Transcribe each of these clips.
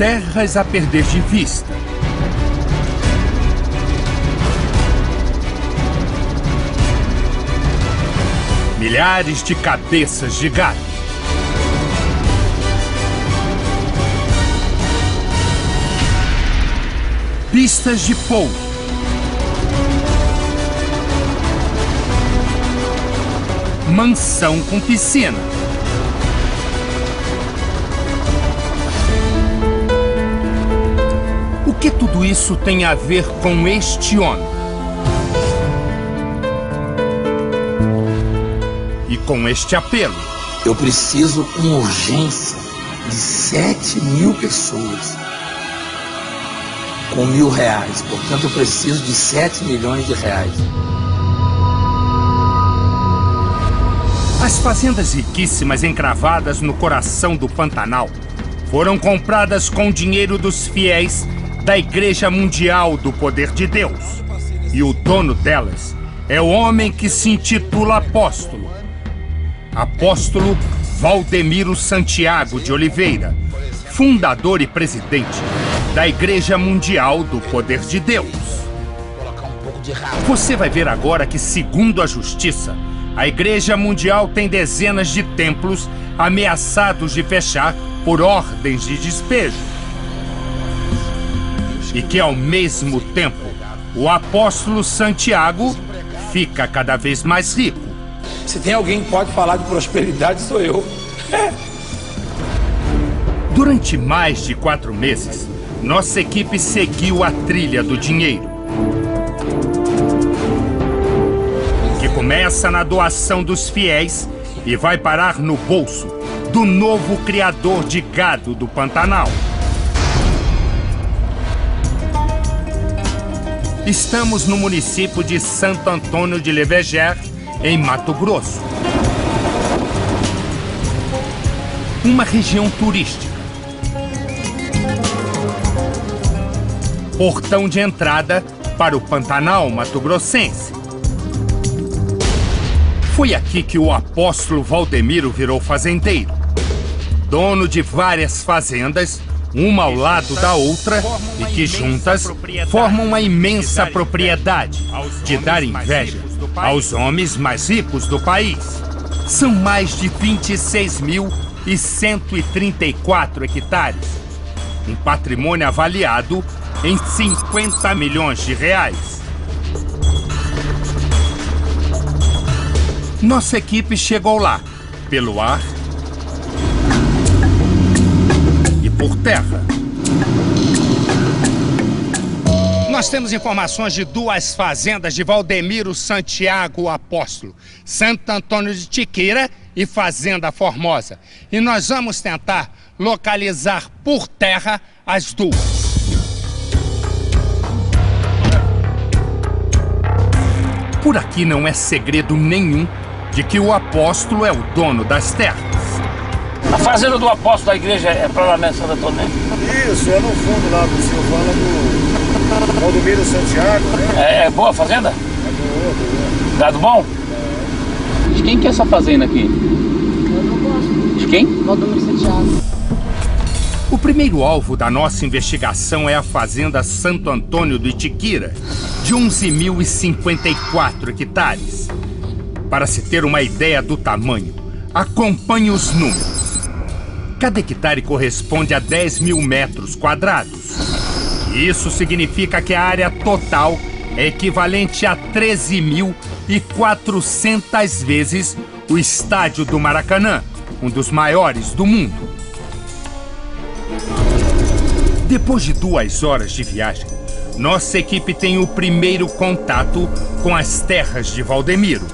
terras a perder de vista. Milhares de cabeças de gado. Pistas de pouso. Mansão com piscina. O que tudo isso tem a ver com este homem? E com este apelo? Eu preciso com urgência de 7.000 pessoas com R$1.000. Portanto, eu preciso de 7 milhões de reais. As fazendas riquíssimas encravadas no coração do Pantanal foram compradas com dinheiro dos fiéis da Igreja Mundial do Poder de Deus. E o dono delas é o homem que se intitula Apóstolo. Apóstolo Valdemiro Santiago de Oliveira, fundador e presidente da Igreja Mundial do Poder de Deus. Você vai ver agora que, segundo a Justiça, a Igreja Mundial tem dezenas de templos ameaçados de fechar por ordens de despejo. E que, ao mesmo tempo, o apóstolo Santiago fica cada vez mais rico. Se tem alguém que pode falar de prosperidade, sou eu. Durante mais de 4 meses, nossa equipe seguiu a trilha do dinheiro, que começa na doação dos fiéis e vai parar no bolso do novo criador de gado do Pantanal. Estamos no município de Santo Antônio de Leveger, em Mato Grosso. Uma região turística. Portão de entrada para o Pantanal mato-grossense. Foi aqui que o apóstolo Valdemiro virou fazendeiro. Dono de várias fazendas, uma ao lado da outra, e que juntas formam uma imensa propriedade de dar inveja aos homens mais ricos do país. São mais de 26.134 hectares. Um patrimônio avaliado em 50 milhões de reais. Nossa equipe chegou lá, pelo ar e por terra. Nós temos informações de 2 fazendas de Valdemiro Santiago Apóstolo, Santo Antônio de Tiqueira e Fazenda Formosa. E nós vamos tentar localizar por terra as 2. Por aqui não é segredo nenhum de que o apóstolo é o dono das terras. A fazenda do apóstolo da igreja é para lá nessa Santo Antônio? Isso, é no fundo lá do Silvana, do Valdemiro Santiago, né? É boa a fazenda? É boa. Gado bom? É. De quem que é essa fazenda aqui? Eu não gosto. De quem? Valdemiro Santiago. O primeiro alvo da nossa investigação é a Fazenda Santo Antônio do Itiquira, de 11.054 hectares. Para se ter uma ideia do tamanho, acompanhe os números. Cada hectare corresponde a 10.000 metros quadrados. Isso significa que a área total é equivalente a 13.400 vezes o estádio do Maracanã, um dos maiores do mundo. Depois de 2 horas de viagem, nossa equipe tem o primeiro contato com as terras de Valdemiro.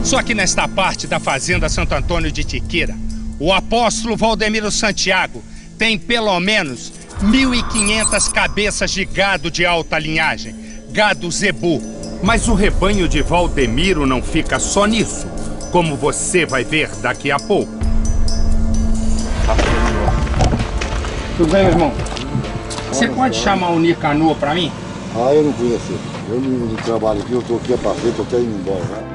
Só que nesta parte da Fazenda Santo Antônio de Tiqueira, o apóstolo Valdemiro Santiago tem pelo menos 1.500 cabeças de gado de alta linhagem, gado zebu. Mas o rebanho de Valdemiro não fica só nisso, como você vai ver daqui a pouco. Tudo bem, meu irmão? Você pode chamar o Nicanor para mim? Eu não conheço. Eu não trabalho aqui, eu tô aqui a passeio, tô querendo ir embora, né?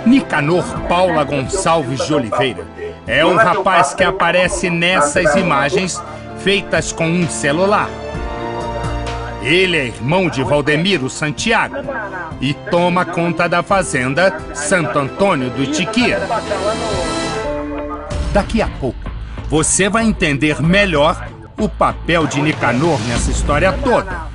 Nicanor Paula Gonçalves de Oliveira é um rapaz que aparece nessas imagens feitas com um celular. Ele é irmão de Valdemiro Santiago e toma conta da fazenda Santo Antônio do Itiquira. Daqui a pouco, você vai entender melhor o papel de Nicanor nessa história toda.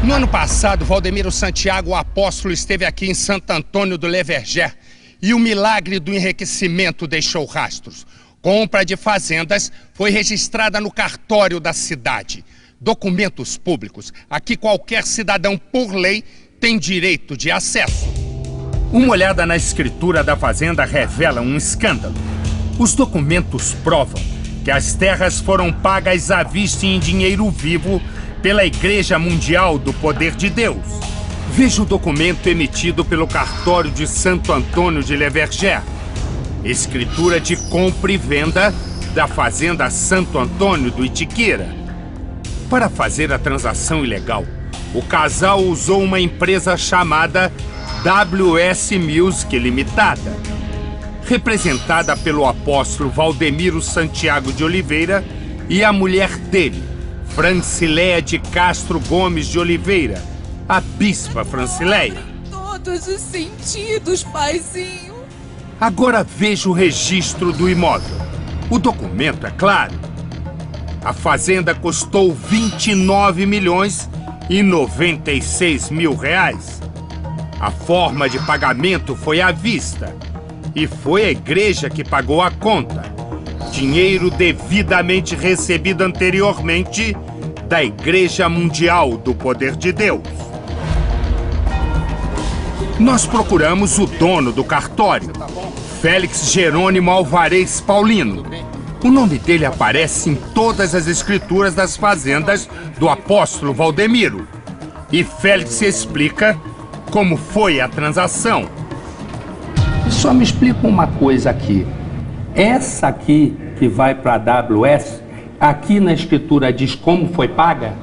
No ano passado, Valdemiro Santiago, o apóstolo, esteve aqui em Santo Antônio do Leverger e o milagre do enriquecimento deixou rastros. Compra de fazendas foi registrada no cartório da cidade. Documentos públicos a que qualquer cidadão, por lei, tem direito de acesso. Uma olhada na escritura da fazenda revela um escândalo. Os documentos provam que as terras foram pagas à vista em dinheiro vivo pela Igreja Mundial do Poder de Deus. Veja o documento emitido pelo cartório de Santo Antônio de Leverger. Escritura de compra e venda da fazenda Santo Antônio do Itiquira. Para fazer a transação ilegal, o casal usou uma empresa chamada WS Music Limitada, representada pelo apóstolo Valdemiro Santiago de Oliveira e a mulher dele, Francileia de Castro Gomes de Oliveira, a bispa Francileia. Todos os sentidos, paizinho. Agora veja o registro do imóvel. O documento é claro. A fazenda custou 29.096 mil reais. A forma de pagamento foi à vista e foi a igreja que pagou a conta. Dinheiro devidamente recebido anteriormente da Igreja Mundial do Poder de Deus. Nós procuramos o dono do cartório, Félix Jerônimo Alvarez Paulino. O nome dele aparece em todas as escrituras das fazendas do apóstolo Valdemiro. E Félix explica como foi a transação. Só me explica uma coisa aqui. Essa aqui que vai para a AWS, aqui na escritura diz como foi paga?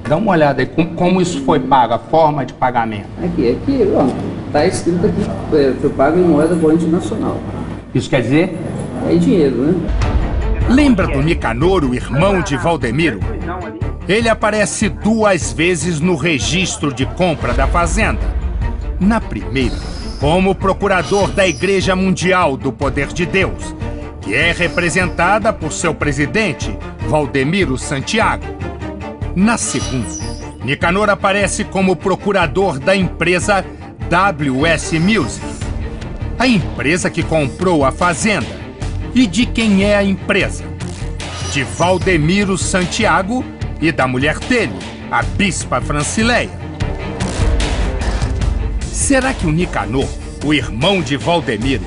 Dá uma olhada aí, como isso foi pago, a forma de pagamento. Aqui, ó, tá escrito aqui, foi pago em moeda corrente nacional. Isso quer dizer? É dinheiro, né? Lembra do Nicanor, o irmão de Valdemiro? Ele aparece 2 vezes no registro de compra da fazenda. Na primeira, como procurador da Igreja Mundial do Poder de Deus, que é representada por seu presidente, Valdemiro Santiago. Na segunda, Nicanor aparece como procurador da empresa WS Music, a empresa que comprou a fazenda. E de quem é a empresa? De Valdemiro Santiago e da mulher dele, a bispa Francileia. Será que o Nicanor, o irmão de Valdemiro,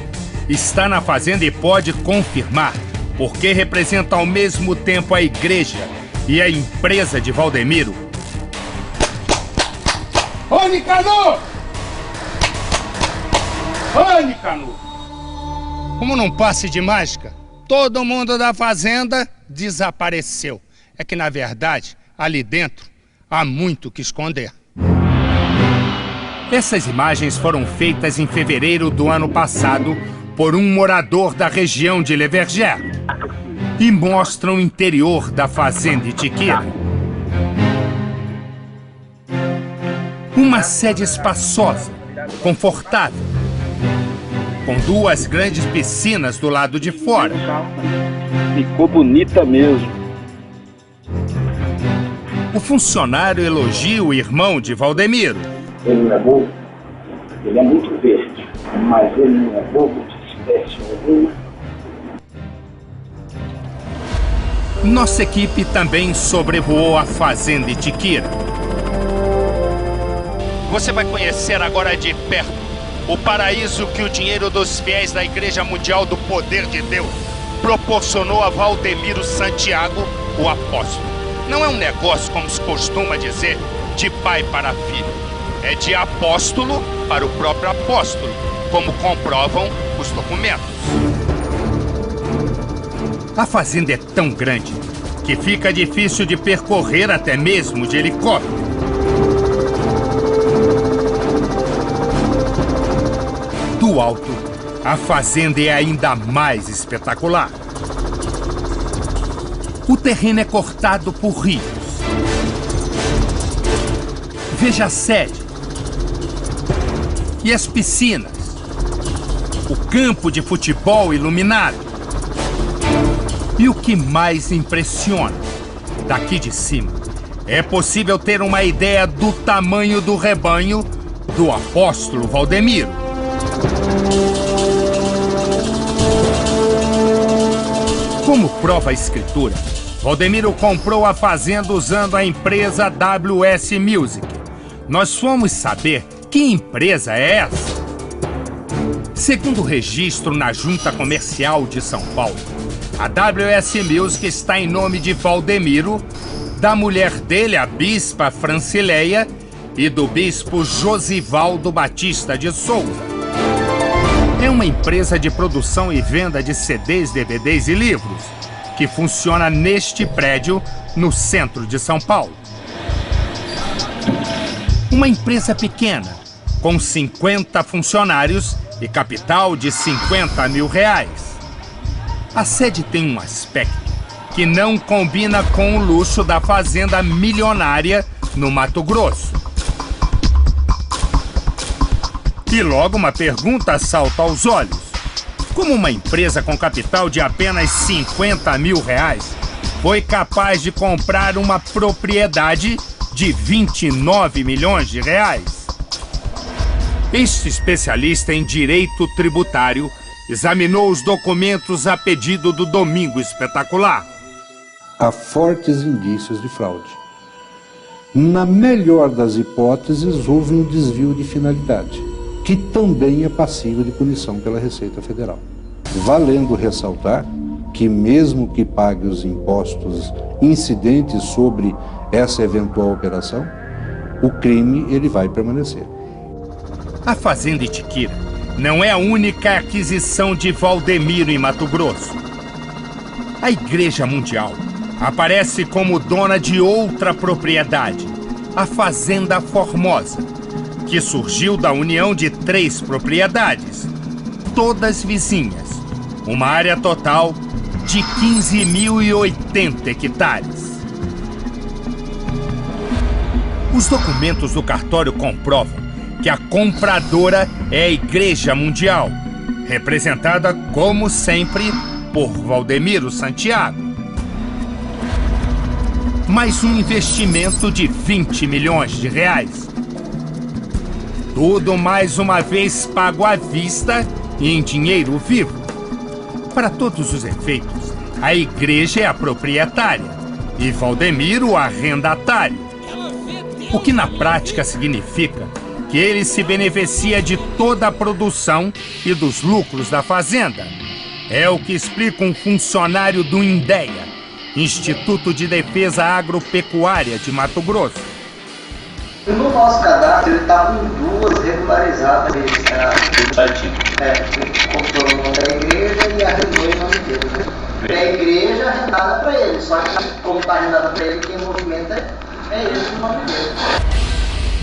está na fazenda e pode confirmar, porque representa ao mesmo tempo a igreja e a empresa de Valdemiro? Ô Nicanor! Ô Nicanor! Como num passe de mágica, todo mundo da fazenda desapareceu. É que, na verdade, ali dentro, há muito o que esconder. Essas imagens foram feitas em fevereiro do ano passado por um morador da região de Leverger e mostram o interior da fazenda Itiquira. Uma sede espaçosa, confortável, com 2 grandes piscinas do lado de fora. Ficou bonita mesmo. O funcionário elogia o irmão de Valdemiro. Ele não é bobo, ele é muito verde, mas ele não é bobo de espécie alguma. Nossa equipe também sobrevoou a fazenda Itiquira. Você vai conhecer agora de perto o paraíso que o dinheiro dos fiéis da Igreja Mundial do Poder de Deus proporcionou a Valdemiro Santiago, o apóstolo. Não é um negócio, como se costuma dizer, de pai para filho. É de apóstolo para o próprio apóstolo, como comprovam os documentos. A fazenda é tão grande que fica difícil de percorrer até mesmo de helicóptero. Do alto, a fazenda é ainda mais espetacular. O terreno é cortado por rios. Veja a sede. E as piscinas. O campo de futebol iluminado. E o que mais impressiona, daqui de cima, é possível ter uma ideia do tamanho do rebanho do apóstolo Valdemiro. Como prova a escritura, Valdemiro comprou a fazenda usando a empresa WS Music. Nós fomos saber que empresa é essa. Segundo o registro na Junta Comercial de São Paulo, a WS Music está em nome de Valdemiro, da mulher dele, a bispa Francileia, e do bispo Josivaldo Batista de Souza. É uma empresa de produção e venda de CDs, DVDs e livros, que funciona neste prédio, no centro de São Paulo. Uma empresa pequena, com 50 funcionários e capital de R$50 mil. A sede tem um aspecto que não combina com o luxo da fazenda milionária no Mato Grosso. E logo uma pergunta salta aos olhos. Como uma empresa com capital de apenas R$50 mil foi capaz de comprar uma propriedade de R$29 milhões? Este especialista em direito tributário examinou os documentos a pedido do Domingo Espetacular. Há fortes indícios de fraude. Na melhor das hipóteses, houve um desvio de finalidade, que também é passível de punição pela Receita Federal. Valendo ressaltar que mesmo que pague os impostos incidentes sobre essa eventual operação, o crime ele vai permanecer. A Fazenda Itiquira não é a única aquisição de Valdemiro em Mato Grosso. A Igreja Mundial aparece como dona de outra propriedade, a Fazenda Formosa, que surgiu da união de 3 propriedades, todas vizinhas, uma área total de 15.080 hectares. Os documentos do cartório comprovam que a compradora é a Igreja Mundial, representada, como sempre, por Valdemiro Santiago. Mais um investimento de R$20 milhões. Tudo mais uma vez pago à vista e em dinheiro vivo. Para todos os efeitos, a igreja é a proprietária e Valdemiro o arrendatário. O que na prática significa que ele se beneficia de toda a produção e dos lucros da fazenda. É o que explica um funcionário do INDEA, Instituto de Defesa Agropecuária de Mato Grosso. No nosso cadastro, ele está com 2 regularizadas registradas. Ele comprou o nome da igreja e arrendou em nome dele. Né? A igreja arrendada para ele, só que como está arrendada para ele, quem movimenta é ele o nome dele.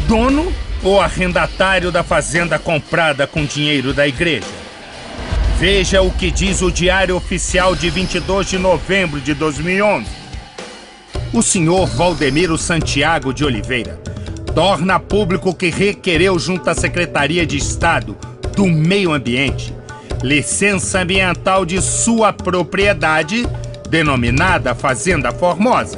Dono ou arrendatário da fazenda comprada com dinheiro da igreja? Veja o que diz o Diário Oficial de 22 de novembro de 2011. O senhor Valdemiro Santiago de Oliveira torna público que requereu junto à Secretaria de Estado do Meio Ambiente licença ambiental de sua propriedade, denominada Fazenda Formosa.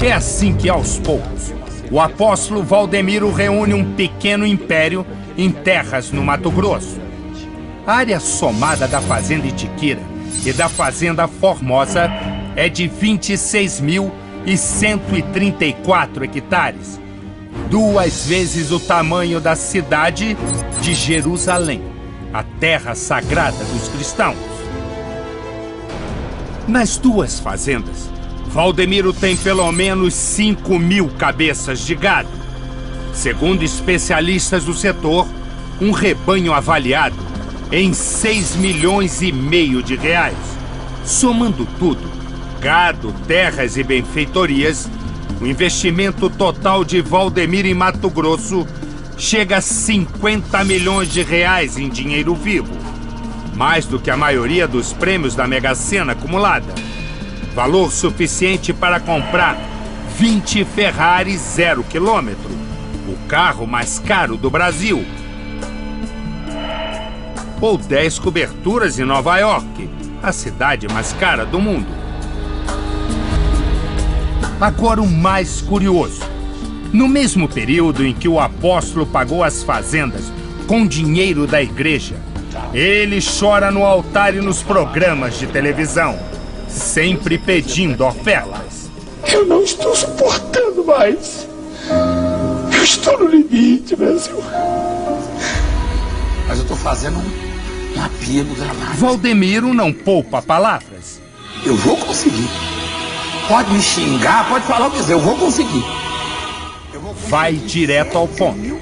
É assim que, aos poucos, o apóstolo Valdemiro reúne um pequeno império em terras no Mato Grosso. A área somada da Fazenda Itiquira e da Fazenda Formosa é de 26.134 hectares, 2 vezes o tamanho da cidade de Jerusalém, a terra sagrada dos cristãos. Nas 2 fazendas, Valdemiro tem pelo menos 5.000 cabeças de gado. Segundo especialistas do setor, um rebanho avaliado em R$6,5 milhões. Somando tudo, gado, terras e benfeitorias, o investimento total de Valdemiro em Mato Grosso chega a R$50 milhões em dinheiro vivo. mais do que a maioria dos prêmios da Mega Sena acumulada. Valor suficiente para comprar 20 Ferrari 0 km, o carro mais caro do Brasil. Ou 10 coberturas em Nova York, a cidade mais cara do mundo. Agora o mais curioso. No mesmo período em que o apóstolo pagou as fazendas com dinheiro da igreja, ele chora no altar e nos programas de televisão, sempre pedindo ofertas. Eu não estou suportando mais. Eu estou no limite, Brasil. Mas eu estou fazendo um apelo dramático. Valdemiro não poupa palavras. Eu vou conseguir. Pode me xingar, pode falar o que quiser, eu vou conseguir. Vai direto ao ponto.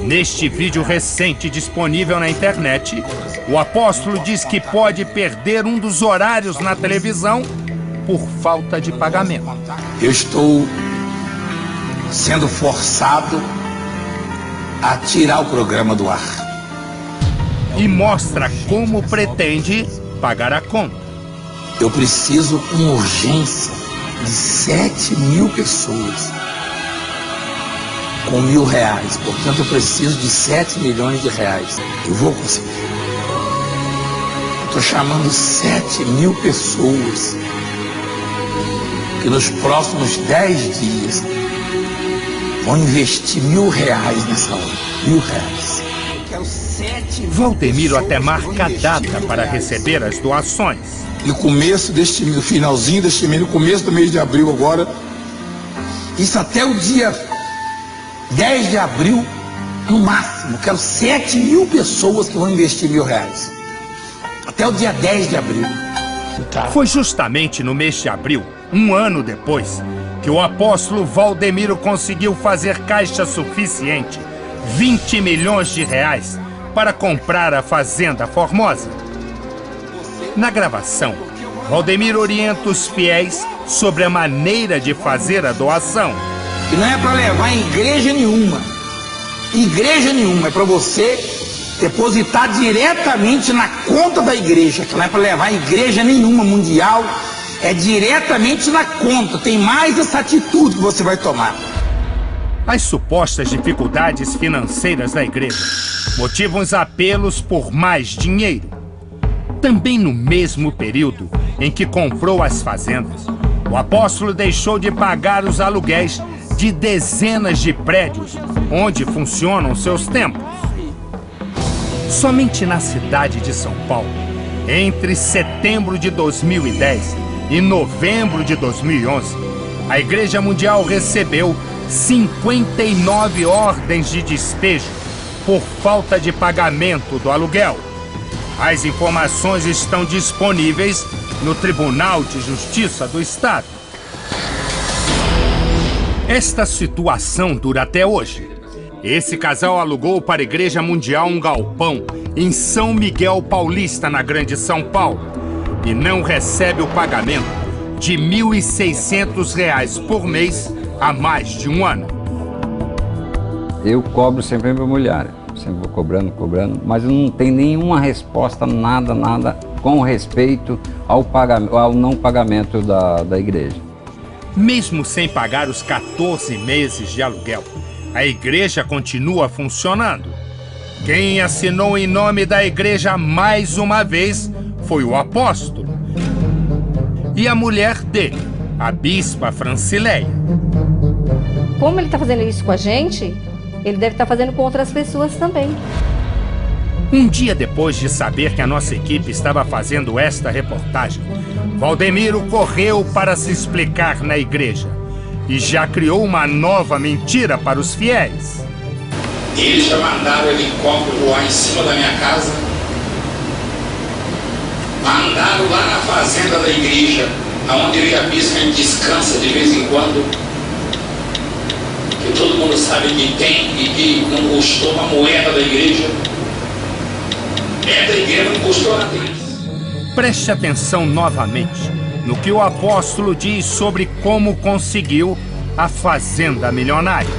Neste vídeo recente disponível na internet, o apóstolo diz que pode perder um dos horários na televisão por falta de pagamento. Eu estou sendo forçado a tirar o programa do ar. E mostra como pretende pagar a conta. Eu preciso com urgência de 7.000 pessoas com R$1.000. Portanto, eu preciso de 7 milhões de reais. Eu vou conseguir. Estou chamando 7.000 pessoas que nos próximos 10 dias vão investir R$1.000 nessa obra. R$1.000. Eu quero 7 Valdemiro até marca data para receber as doações. No começo deste mês, no finalzinho deste mês, no começo do mês de abril agora, isso até o dia 10 de abril, no máximo. Quero 7.000 pessoas que vão investir R$1.000. Até o dia 10 de abril. Foi justamente no mês de abril, um ano depois, que o apóstolo Valdemiro conseguiu fazer caixa suficiente, 20 milhões de reais, para comprar a Fazenda Formosa. Na gravação, Valdemiro orienta os fiéis sobre a maneira de fazer a doação. E não é para levar em igreja nenhuma. Igreja nenhuma. É para você depositar diretamente na conta da igreja. Que não é para levar em igreja nenhuma mundial. É diretamente na conta. Tem mais essa atitude que você vai tomar. As supostas dificuldades financeiras da igreja motivam os apelos por mais dinheiro. Também no mesmo período em que comprou as fazendas, o apóstolo deixou de pagar os aluguéis de dezenas de prédios onde funcionam seus templos. Somente na cidade de São Paulo, entre setembro de 2010 e novembro de 2011, a Igreja Mundial recebeu 59 ordens de despejo por falta de pagamento do aluguel. As informações estão disponíveis no Tribunal de Justiça do Estado. Esta situação dura até hoje. Esse casal alugou para a Igreja Mundial um galpão em São Miguel Paulista, na Grande São Paulo, e não recebe o pagamento de R$ 1.600 por mês há mais de um ano. Eu cobro sempre a minha mulher, sempre vou cobrando, mas não tem nenhuma resposta, nada com respeito ao não pagamento da igreja. Mesmo sem pagar os 14 meses de aluguel, a igreja continua funcionando. Quem assinou em nome da igreja mais uma vez foi o apóstolo e a mulher dele, a bispa Francileia. Como ele está fazendo isso com a gente, ele deve estar fazendo com outras pessoas também. Um dia depois de saber que a nossa equipe estava fazendo esta reportagem, Valdemiro correu para se explicar na igreja e já criou uma nova mentira para os fiéis. Eles já mandaram o helicóptero voar em cima da minha casa, mandaram lá na fazenda da igreja, onde eu e a bispa descansa de vez em quando, que todo mundo sabe que tem e que não custou uma moeda da igreja. Da igreja não custou nada. Preste atenção novamente no que o apóstolo diz sobre como conseguiu a fazenda milionária.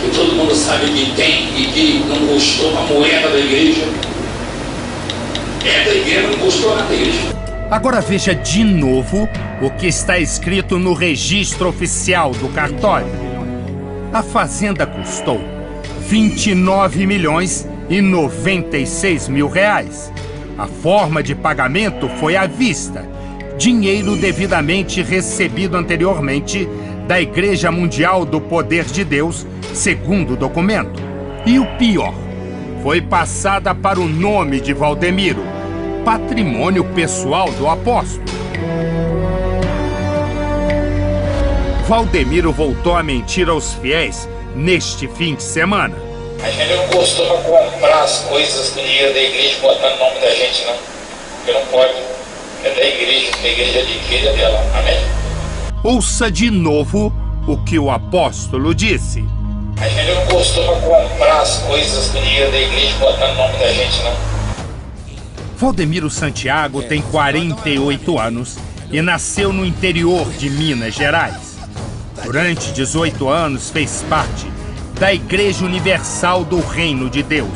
Que todo mundo sabe que tem e que não custou uma moeda da igreja. É da igreja, não custou nada da igreja. Agora veja de novo o que está escrito no registro oficial do cartório. A fazenda custou R$29.096.000. A forma de pagamento foi à vista, dinheiro devidamente recebido anteriormente da Igreja Mundial do Poder de Deus, segundo o documento. E o pior, foi passada para o nome de Valdemiro, patrimônio pessoal do apóstolo. Valdemiro voltou a mentir aos fiéis neste fim de semana. A gente não costuma comprar as coisas com dinheiro da igreja botando o nome da gente, não. Porque não pode. É da igreja, a igreja de igreja dela. Amém? Ouça de novo o que o apóstolo disse. A gente não costuma comprar as coisas com dinheiro da igreja botando o nome da gente, não. Valdemiro Santiago tem 48 anos e nasceu no interior de Minas Gerais. Durante 18 anos fez parte da Igreja Universal do Reino de Deus,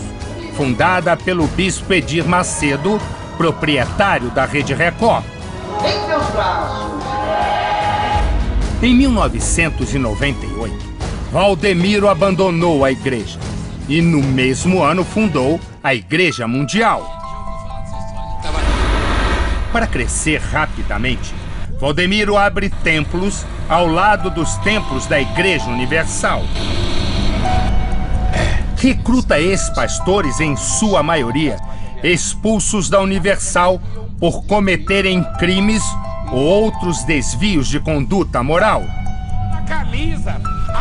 fundada pelo bispo Edir Macedo, proprietário da Rede Record. Em 1998, Valdemiro abandonou a igreja e no mesmo ano fundou a Igreja Mundial. Para crescer rapidamente, Valdemiro abre templos ao lado dos templos da Igreja Universal. Recruta ex-pastores, em sua maioria, expulsos da Universal por cometerem crimes ou outros desvios de conduta moral.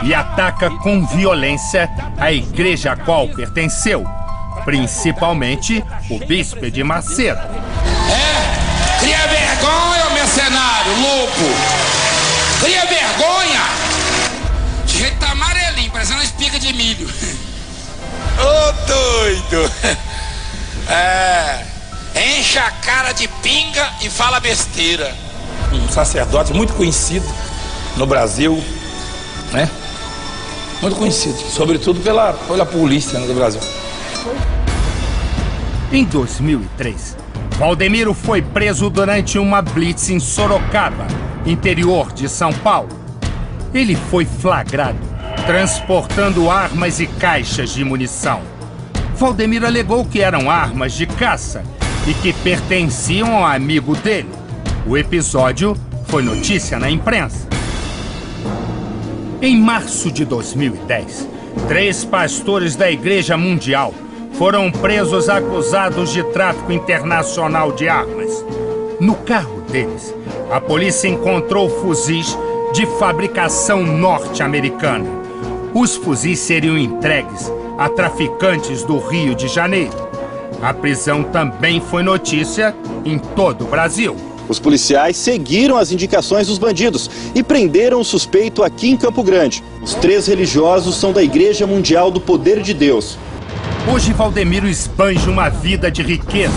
E ataca com violência a igreja a qual pertenceu, principalmente o bispo de Macedo. Cria vergonha, mercenário, louco! Cria vergonha! O jeito tá amarelinho, parecendo uma espiga de milho. Ô, doido! Enche a cara de pinga e fala besteira. Um sacerdote muito conhecido no Brasil, né? Muito conhecido, sobretudo pela polícia, né, do Brasil. Em 2003, Valdemiro foi preso durante uma blitz em Sorocaba, interior de São Paulo. Ele foi flagrado transportando armas e caixas de munição. Valdemiro alegou que eram armas de caça e que pertenciam ao amigo dele. O episódio foi notícia na imprensa. Em março de 2010, 3 pastores da Igreja Mundial foram presos acusados de tráfico internacional de armas. No carro deles, a polícia encontrou fuzis de fabricação norte-americana. Os fuzis seriam entregues a traficantes do Rio de Janeiro. A prisão também foi notícia em todo o Brasil. Os policiais seguiram as indicações dos bandidos e prenderam o suspeito aqui em Campo Grande. Os 3 religiosos são da Igreja Mundial do Poder de Deus. Hoje, Valdemiro esbanja uma vida de riqueza,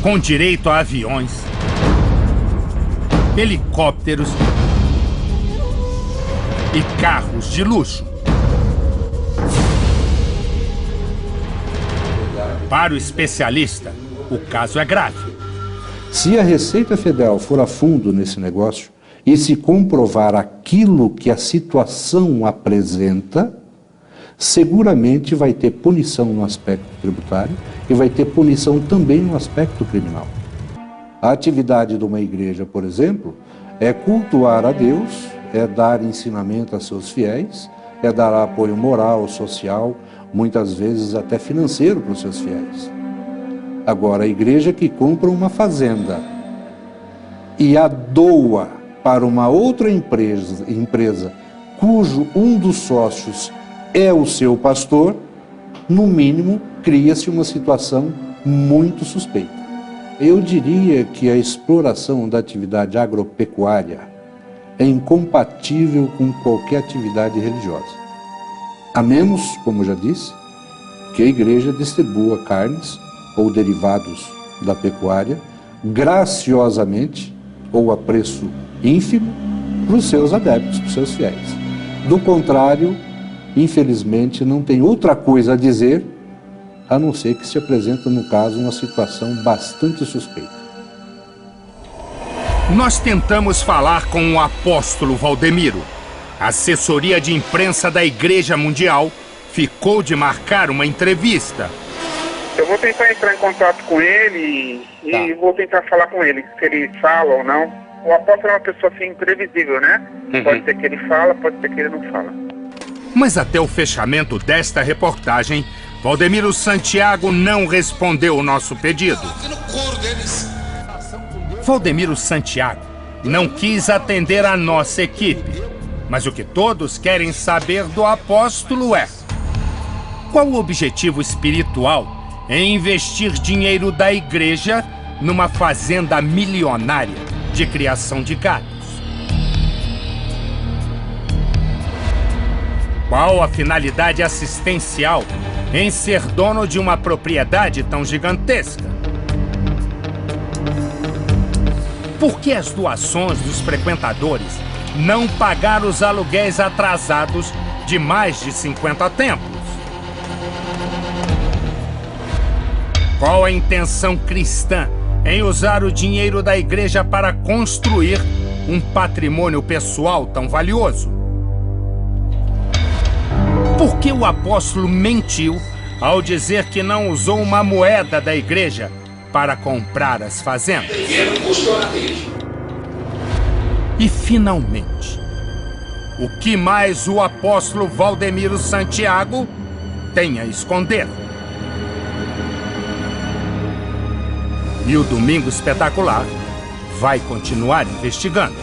com direito a aviões, helicópteros e carros de luxo. Para o especialista, o caso é grave. Se a Receita Federal for a fundo nesse negócio e se comprovar aquilo que a situação apresenta, seguramente vai ter punição no aspecto tributário e vai ter punição também no aspecto criminal. A atividade de uma igreja, por exemplo, é cultuar a Deus, é dar ensinamento a seus fiéis, é dar apoio moral, social, muitas vezes até financeiro para os seus fiéis. Agora, a igreja que compra uma fazenda e a doa para uma outra empresa cujo um dos sócios é o seu pastor, no mínimo, cria-se uma situação muito suspeita. Eu diria que a exploração da atividade agropecuária é incompatível com qualquer atividade religiosa. A menos, como já disse, que a igreja distribua carnes ou derivados da pecuária graciosamente ou a preço ínfimo para os seus adeptos, para os seus fiéis. Do contrário, infelizmente, não tem outra coisa a dizer a não ser que se apresenta, no caso, uma situação bastante suspeita. Nós tentamos falar com o apóstolo Valdemiro. A assessoria de imprensa da Igreja Mundial ficou de marcar uma entrevista. Eu vou tentar entrar em contato com ele e vou tentar falar com ele, se ele fala ou não. O apóstolo é uma pessoa assim imprevisível, né? Pode ser que ele fala, pode ser que ele não fala. Mas até o fechamento desta reportagem, Valdemiro Santiago não respondeu o nosso pedido. Valdemiro Santiago não quis atender a nossa equipe. Mas o que todos querem saber do apóstolo é: qual o objetivo espiritual em investir dinheiro da igreja numa fazenda milionária de criação de gados? Qual a finalidade assistencial em ser dono de uma propriedade tão gigantesca? Por que as doações dos frequentadores não pagaram os aluguéis atrasados de mais de 50 templos? Qual a intenção cristã em usar o dinheiro da igreja para construir um patrimônio pessoal tão valioso? Por que o apóstolo mentiu ao dizer que não usou uma moeda da igreja para comprar as fazendas? E, finalmente, o que mais o apóstolo Valdemiro Santiago tem a esconder? E o Domingo Espetacular vai continuar investigando.